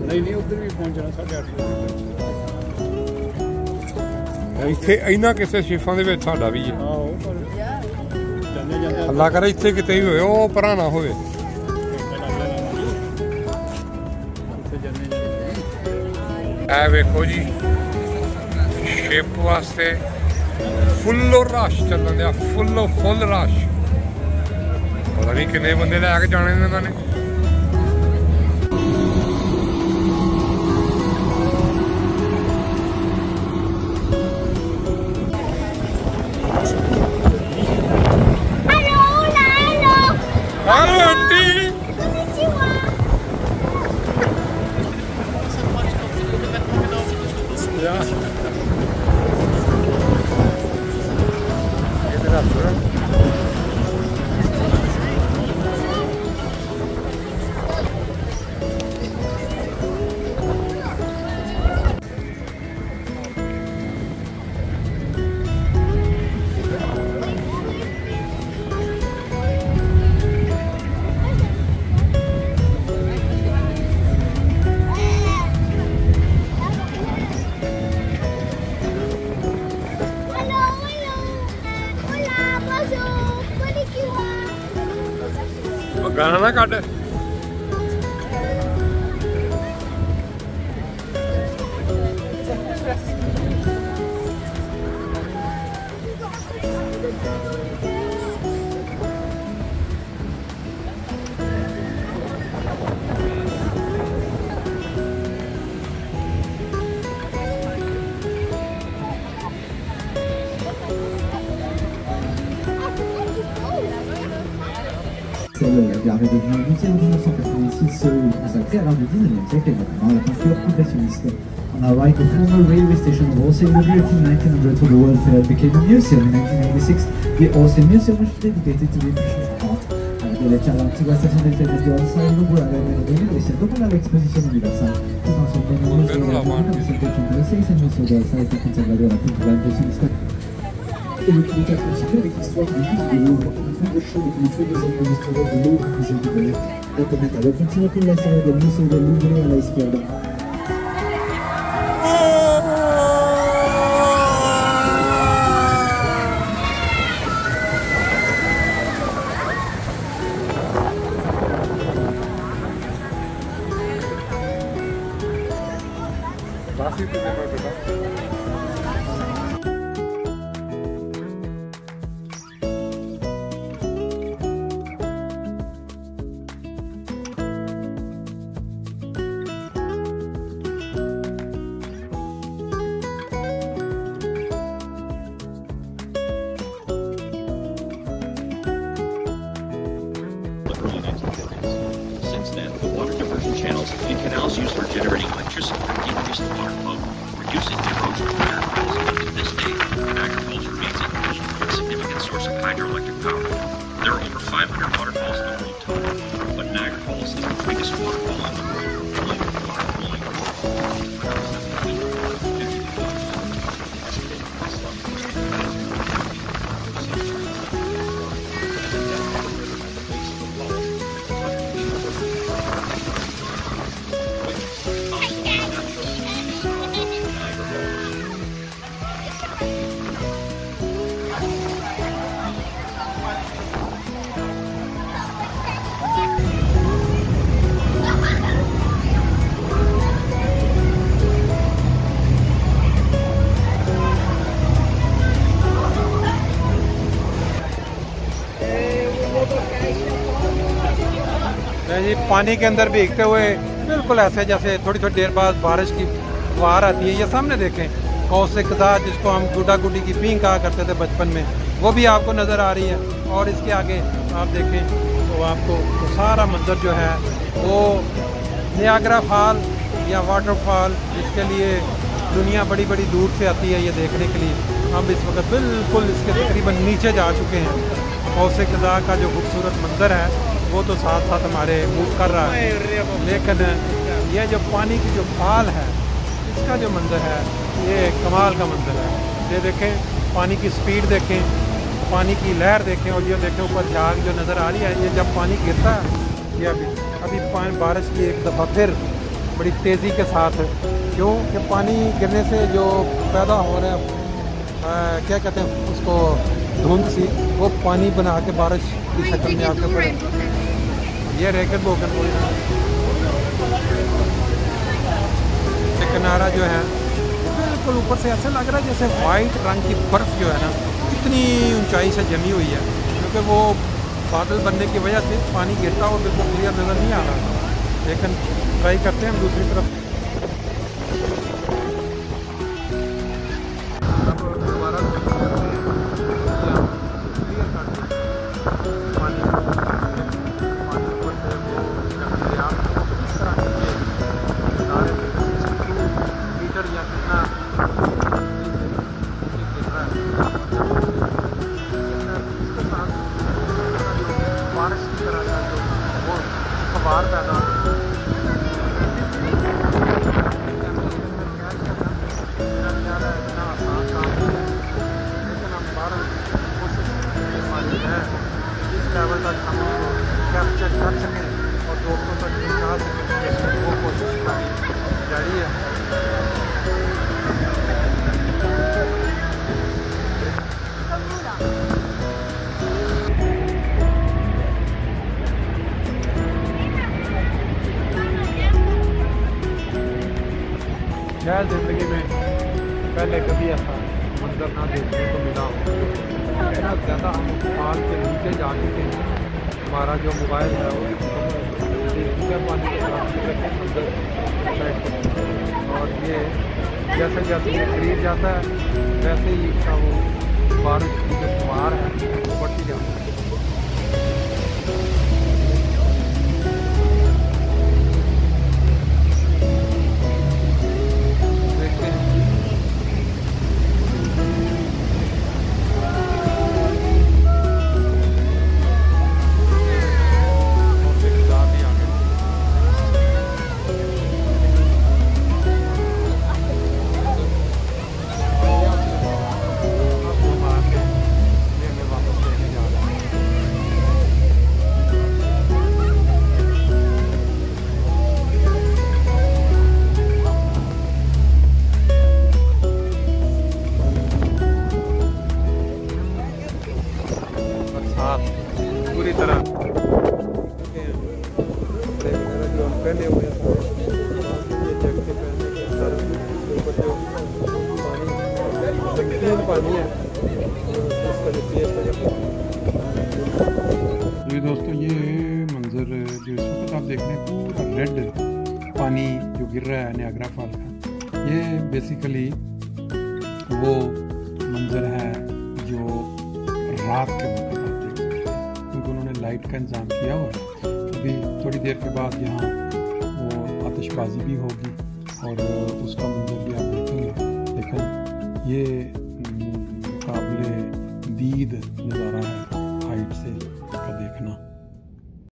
नहीं उधर भी पहुंचना 8:30 ਇੱਥੇ ਇਹਨਾਂ ਕਿਸੇ ਸ਼ਿਫਾਂ ਦੇ ਵਿੱਚ ਸਾਡਾ ਵੀ ਹੈ। ਅੱਲਾ ਕਰੇ ਇੱਥੇ ਕਿਤੇ ਹੀ ਹੋਵੇ, ਉਹ ਪਰਾਂ ਨਾ ਹੋਵੇ। ਇਹ ਵੇਖੋ ਜੀ ਸ਼ਿਪ ਵਾਸਤੇ ਫੁੱਲੋ ਰਸ਼ ਚੱਲਣ ਦਿਆ, ਫੁੱਲ ਰਸ਼। ਪਤਾ ਨਹੀਂ ਕਿੰਨੇ ਬੰਦੇ ਲੈ ਕੇ ਜਾਣੇ ਨੇ ਇਹਨਾਂ ਨੇ। गाना ना काट। L'arrêt de vie initié en 1986 est consacré à l'art du 19e siècle et notamment à la peinture impressionniste. On arrived at the former railway station of Orsay, inaugurated in 1900 for the World Fair, became a museum in 1986. The Orsay Museum was dedicated to the impressionist art. Derecha a la antigua estación del tren de Orsay, inaugurada en el 2010, dopo la exposición universal. Que pasó en 1986, el Museo de Orsay está conservado la pintura impresionista. Et le clinique a continué avec l'histoire du musée de Louvre, un film de show documenté des années historiques de Louvre, musée de Belém. Documentado continua con la historia del Museo del Louvre a la izquierda. channels and canals used for generating electricity to decrease the water flow, reducing the erosion of waterfalls. To this day, Niagara Falls remains a key and significant source of hydroelectric power. There are over 500 waterfalls in the world total, but Niagara Falls is the biggest waterfall in the world, pulling water flowing over 170 feet. जी पानी के अंदर भीगते हुए बिल्कुल ऐसे जैसे थोड़ी थोड़ी देर बाद बारिश की फुहार आती है। ये सामने देखें कौसे कदा जिसको हम गुड्डा गुड्डी की पींग कहा करते थे बचपन में, वो भी आपको नज़र आ रही है। और इसके आगे आप देखें तो आपको तो सारा मंजर जो है वो नियाग्रा फॉल या वाटरफॉल, जिसके लिए दुनिया बड़ी बड़ी दूर से आती है ये देखने के लिए। हम इस वक्त बिल्कुल इसके तकरीबन नीचे जा चुके हैं। कौसे कदा का जो खूबसूरत मंजर है वो तो साथ साथ हमारे मूव कर रहा है, लेकिन ये जो पानी की जो फाल है इसका जो मंजर है ये कमाल का मंजर है। ये देखें पानी की स्पीड देखें, पानी की लहर देखें, और ये देखें ऊपर झाग जो नज़र आ रही है। ये जब पानी गिरता है ये अभी बारिश की एक दफ़ा फिर बड़ी तेज़ी के साथ, क्यों कि पानी गिरने से जो पैदा हो रहा है क्या कहते हैं उसको, धुंध सी, वो पानी बना के बारिश की शक्ल में आके पड़े। ये रेकट बोकन कोई किनारा जो है बिल्कुल ऊपर से ऐसा लग रहा है जैसे वाइट रंग की बर्फ़ जो है ना इतनी ऊंचाई से जमी हुई है, क्योंकि वो बादल बनने की वजह से पानी गिरता और बिल्कुल क्लियर नज़र नहीं आ रहा। लेकिन ट्राई करते हैं हम दूसरी तरफ। बारिश की तरह का जो वो फवार पैदा इतना आसान काम है, लेकिन हम बारह कोशिश हमारी है इस लेवल तक हम कैप्चर कर सकें और दोस्तों तक पहुँचा सकें, वो कोशिश हमारी जारी है। शायद ज़िंदगी में पहले कभी ऐसा मंजर ना देखने को मिला हो। इतना ज़्यादा हम पाल के नीचे जा चुके हैं, हमारा जो मोबाइल है वो पानी के मंजर, और ये जैसे जैसे ये करीब जाता है वैसे ही इसका वो बारिश की जो फुहार है वो बढ़ती जाती है। पूरी तरह जो हम पहने हुए हैं ये जैकेट पहने के सर के ऊपर जो पानी है उसका जो पेस्ट है। ये दोस्तों ये मंजर जो इस वक्त आप देख रहे हैं पूरा रेड पानी जो गिर रहा है नियाग्रा फॉल का, ये बेसिकली वो मंजर है जो रात के वक्त क्योंकि उन्होंने लाइट का इंतज़ाम किया हुआ है। अभी थोड़ी देर के बाद यहाँ वो आतिशबाजी भी होगी और उसका मंजर भी आप देखेंगे। लेकिन ये काबिल दीद नज़ारा है।